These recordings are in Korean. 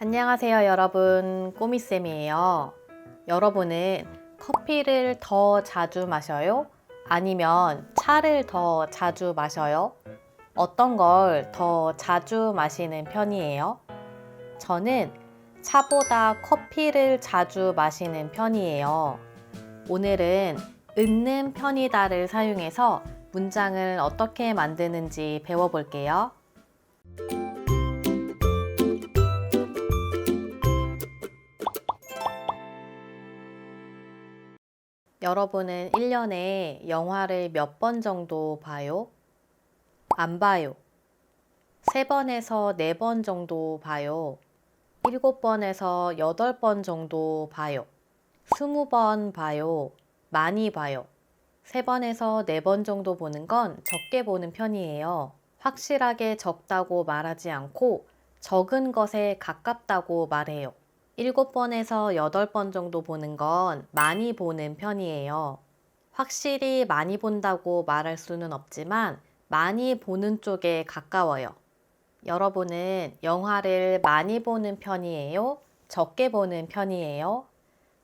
안녕하세요, 여러분. 꼬미쌤이에요. 여러분은 커피를 더 자주 마셔요? 아니면 차를 더 자주 마셔요? 어떤 걸 더 자주 마시는 편이에요? 저는 차보다 커피를 자주 마시는 편이에요. 오늘은 있는 편이다를 사용해서 문장을 어떻게 만드는지 배워볼게요. 여러분은 1년에 영화를 몇 번 정도 봐요? 안 봐요. 3번에서 4번 정도 봐요. 7번에서 8번 정도 봐요. 20번 봐요. 많이 봐요. 3번에서 4번 정도 보는 건 적게 보는 편이에요. 확실하게 적다고 말하지 않고 적은 것에 가깝다고 말해요. 7번에서 8번 정도 보는 건 많이 보는 편이에요. 확실히 많이 본다고 말할 수는 없지만 많이 보는 쪽에 가까워요. 여러분은 영화를 많이 보는 편이에요? 적게 보는 편이에요?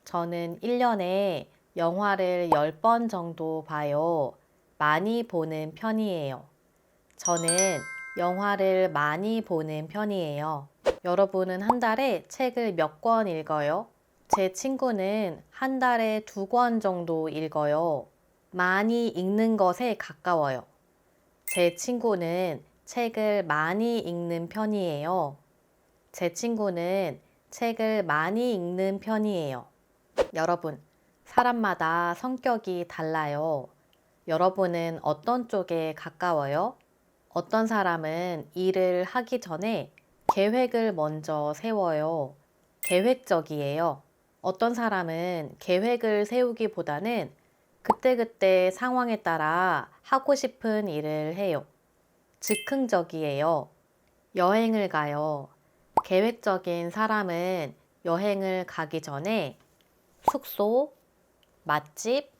저는 1년에 영화를 10번 정도 봐요. 많이 보는 편이에요. 저는 영화를 많이 보는 편이에요. 여러분은 한 달에 책을 몇 권 읽어요? 제 친구는 한 달에 2권 정도 읽어요. 많이 읽는 것에 가까워요. 제 친구는 책을 많이 읽는 편이에요. 제 친구는 책을 많이 읽는 편이에요. 여러분, 사람마다 성격이 달라요. 여러분은 어떤 쪽에 가까워요? 어떤 사람은 일을 하기 전에 계획을 먼저 세워요. 계획적이에요. 어떤 사람은 계획을 세우기보다는 그때그때 상황에 따라 하고 싶은 일을 해요. 즉흥적이에요. 여행을 가요. 계획적인 사람은 여행을 가기 전에 숙소, 맛집,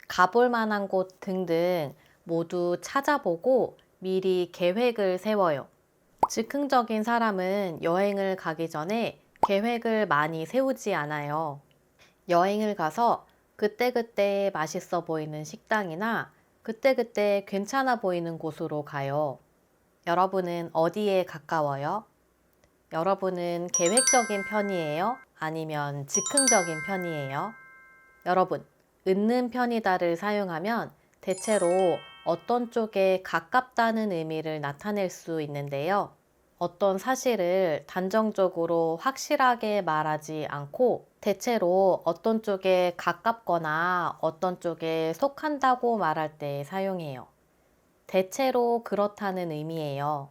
가볼 만한 곳 등등 모두 찾아보고 미리 계획을 세워요. 즉흥적인 사람은 여행을 가기 전에 계획을 많이 세우지 않아요. 여행을 가서 그때그때 맛있어 보이는 식당이나 그때그때 괜찮아 보이는 곳으로 가요. 여러분은 어디에 가까워요? 여러분은 계획적인 편이에요? 아니면 즉흥적인 편이에요? 여러분, 있는 편이다를 사용하면 대체로 어떤 쪽에 가깝다는 의미를 나타낼 수 있는데요. 어떤 사실을 단정적으로 확실하게 말하지 않고 대체로 어떤 쪽에 가깝거나 어떤 쪽에 속한다고 말할 때 사용해요. 대체로 그렇다는 의미예요.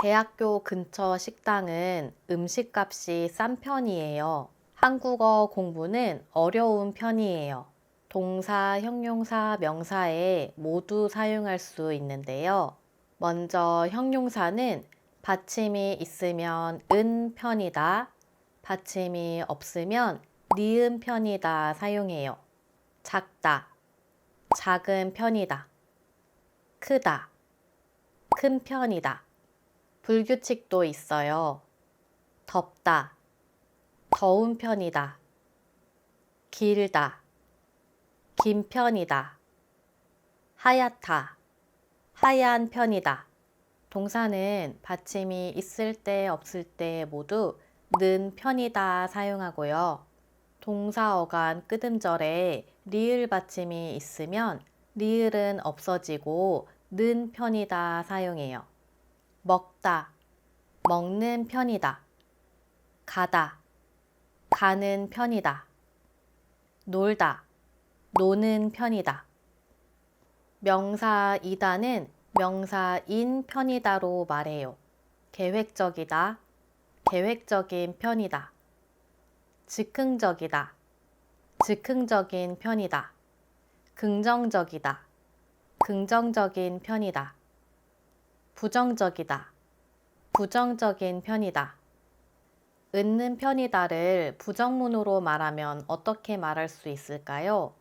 대학교 근처 식당은 음식값이 싼 편이에요. 한국어 공부는 어려운 편이에요. 동사, 형용사, 명사에 모두 사용할 수 있는데요. 먼저 형용사는 받침이 있으면 은 편이다, 받침이 없으면 니은 편이다 사용해요. 작다, 작은 편이다. 크다, 큰 편이다. 불규칙도 있어요. 덥다, 더운 편이다. 길다, 긴 편이다. 하얗다, 하얀 편이다. 동사는 받침이 있을 때 없을 때 모두 는 편이다 사용하고요. 동사 어간 끄듬절에 리을 받침이 있으면 리을은 없어지고 는 편이다 사용해요. 먹다, 먹는 편이다. 가다, 가는 편이다. 놀다, 노는 편이다. 명사 이다는 명사인 편이다로 말해요. 계획적이다, 계획적인 편이다. 즉흥적이다, 즉흥적인 편이다. 긍정적이다, 긍정적인 편이다. 부정적이다, 부정적인 편이다. 있는 편이다를 부정문으로 말하면 어떻게 말할 수 있을까요?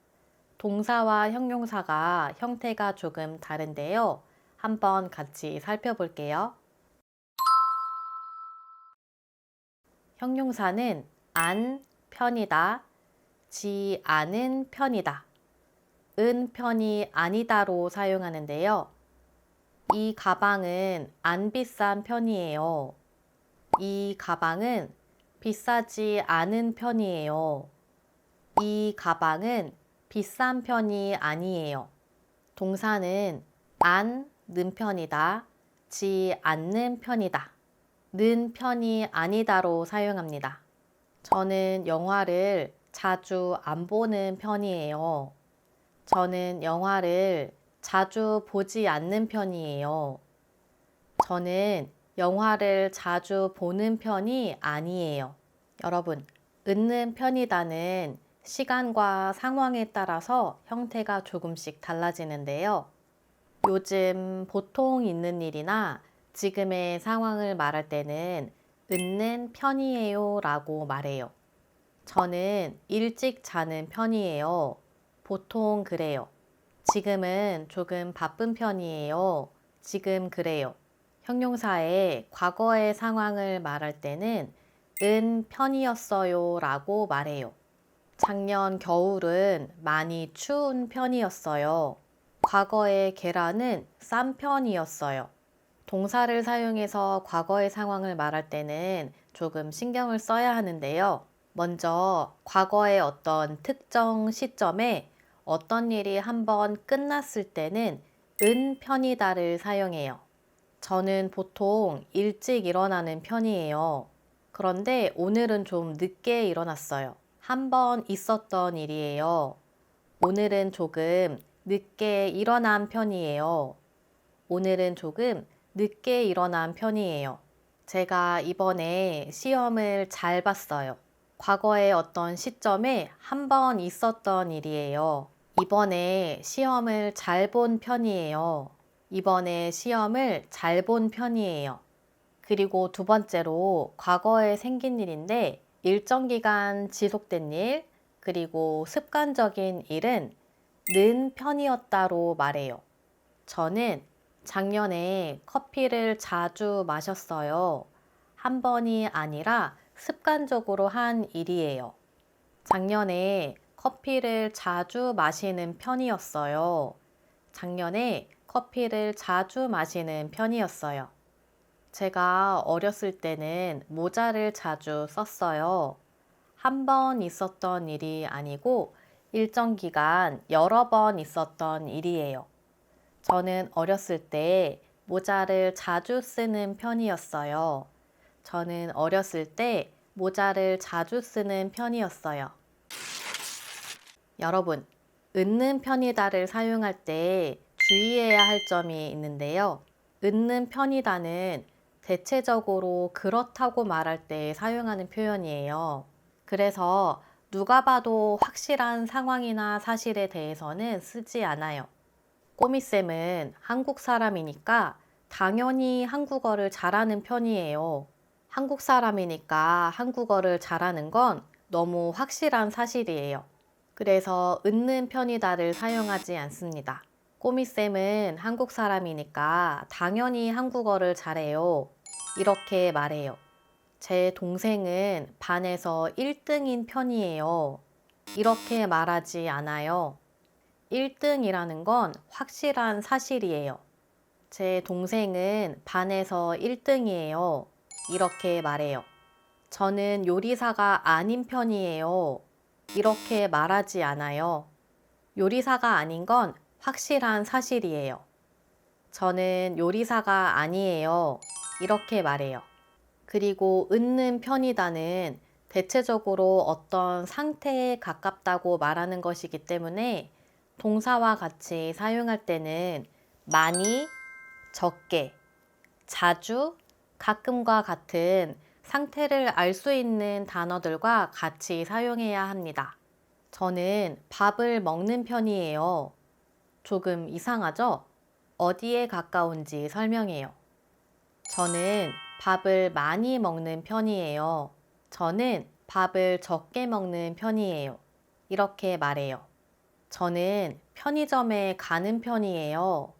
동사와 형용사가 형태가 조금 다른데요. 한번 같이 살펴볼게요. 형용사는 안 편이다, 지 않은 편이다, 은 편이 아니다로 사용하는데요. 이 가방은 안 비싼 편이에요. 이 가방은 비싸지 않은 편이에요. 이 가방은 비싼 편이 아니에요. 동사는 는 편이다, 지 않는 편이다, 는 편이 아니다로 사용합니다. 저는 영화를 자주 안 보는 편이에요. 저는 영화를 자주 보지 않는 편이에요. 저는 영화를 자주 보는 편이 아니에요. 여러분, 있는 편이다는 시간과 상황에 따라서 형태가 조금씩 달라지는데요. 요즘 보통 있는 일이나 지금의 상황을 말할 때는 있는 편이에요 라고 말해요. 저는 일찍 자는 편이에요. 보통 그래요. 지금은 조금 바쁜 편이에요. 지금 그래요. 형용사의 과거의 상황을 말할 때는 은 편이었어요 라고 말해요. 작년 겨울은 많이 추운 편이었어요. 과거의 계란은 싼 편이었어요. 동사를 사용해서 과거의 상황을 말할 때는 조금 신경을 써야 하는데요. 먼저 과거의 어떤 특정 시점에 어떤 일이 한번 끝났을 때는 은 편이다를 사용해요. 저는 보통 일찍 일어나는 편이에요. 그런데 오늘은 좀 늦게 일어났어요. 한번 있었던 일이에요. 오늘은 조금 늦게 일어난 편이에요. 오늘은 조금 늦게 일어난 편이에요. 제가 이번에 시험을 잘 봤어요. 과거의 어떤 시점에 한번 있었던 일이에요. 이번에 시험을 잘 본 편이에요. 이번에 시험을 잘 본 편이에요. 그리고 두 번째로 과거에 생긴 일인데 일정 기간 지속된 일, 그리고 습관적인 일은 는 편이었다로 말해요. 저는 작년에 커피를 자주 마셨어요. 한 번이 아니라 습관적으로 한 일이에요. 작년에 커피를 자주 마시는 편이었어요. 작년에 커피를 자주 마시는 편이었어요. 제가 어렸을 때는 모자를 자주 썼어요. 한 번 있었던 일이 아니고 일정 기간 여러 번 있었던 일이에요. 저는 어렸을 때 모자를 자주 쓰는 편이었어요. 저는 어렸을 때 모자를 자주 쓰는 편이었어요. 여러분, 있는 편이다를 사용할 때 주의해야 할 점이 있는데요. 있는 편이다는 대체적으로 그렇다고 말할 때 사용하는 표현이에요. 그래서 누가 봐도 확실한 상황이나 사실에 대해서는 쓰지 않아요. 꼬미쌤은 한국 사람이니까 당연히 한국어를 잘하는 편이에요. 한국 사람이니까 한국어를 잘하는 건 너무 확실한 사실이에요. 그래서 있는 편이다를 사용하지 않습니다. 꼬미쌤은 한국 사람이니까 당연히 한국어를 잘해요. 이렇게 말해요. 제 동생은 반에서 1등인 편이에요. 이렇게 말하지 않아요. 1등이라는 건 확실한 사실이에요. 제 동생은 반에서 1등이에요. 이렇게 말해요. 저는 요리사가 아닌 편이에요. 이렇게 말하지 않아요. 요리사가 아닌 건 확실한 사실이에요. 저는 요리사가 아니에요. 이렇게 말해요. 그리고 있는 편이다는 대체적으로 어떤 상태에 가깝다고 말하는 것이기 때문에 동사와 같이 사용할 때는 많이, 적게, 자주, 가끔과 같은 상태를 알 수 있는 단어들과 같이 사용해야 합니다. 저는 밥을 먹는 편이에요. 조금 이상하죠? 어디에 가까운지 설명해요. 저는 밥을 많이 먹는 편이에요. 저는 밥을 적게 먹는 편이에요. 이렇게 말해요. 저는 편의점에 가는 편이에요.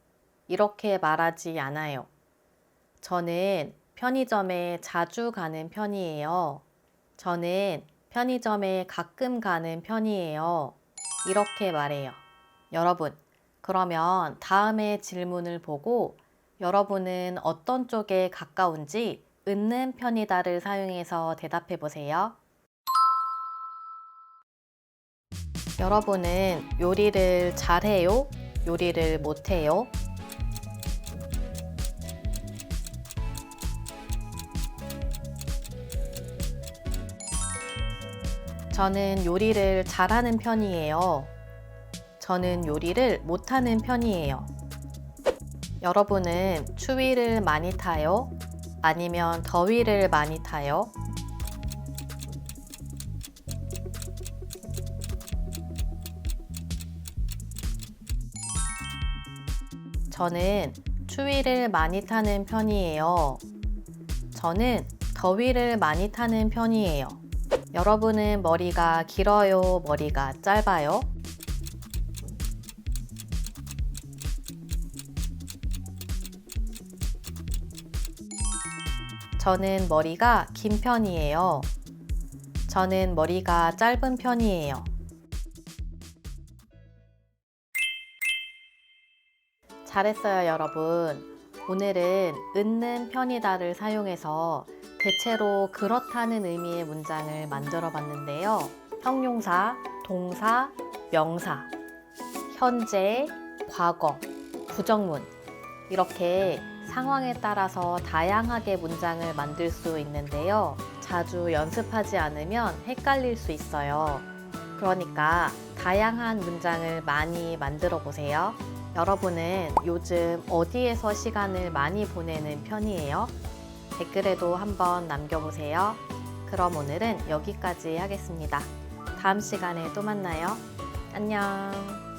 이렇게 말하지 않아요. 저는 편의점에 자주 가는 편이에요. 저는 편의점에 가끔 가는 편이에요. 이렇게 말해요. 여러분, 그러면 다음의 질문을 보고 여러분은 어떤 쪽에 가까운지 있는 편이다를 사용해서 대답해 보세요. 여러분은 요리를 잘해요? 요리를 못해요? 저는 요리를 잘하는 편이에요. 저는 요리를 못하는 편이에요. 여러분은 추위를 많이 타요? 아니면 더위를 많이 타요? 저는 추위를 많이 타는 편이에요. 저는 더위를 많이 타는 편이에요. 여러분은 머리가 길어요? 머리가 짧아요? 저는 머리가 긴 편이에요. 저는 머리가 짧은 편이에요. 잘했어요, 여러분. 오늘은 있는 편이다를 사용해서 대체로 그렇다는 의미의 문장을 만들어 봤는데요. 형용사, 동사, 명사, 현재, 과거, 부정문 이렇게 상황에 따라서 다양하게 문장을 만들 수 있는데요. 자주 연습하지 않으면 헷갈릴 수 있어요. 그러니까 다양한 문장을 많이 만들어 보세요. 여러분은 요즘 어디에서 시간을 많이 보내는 편이에요? 댓글에도 한번 남겨보세요. 그럼 오늘은 여기까지 하겠습니다. 다음 시간에 또 만나요. 안녕.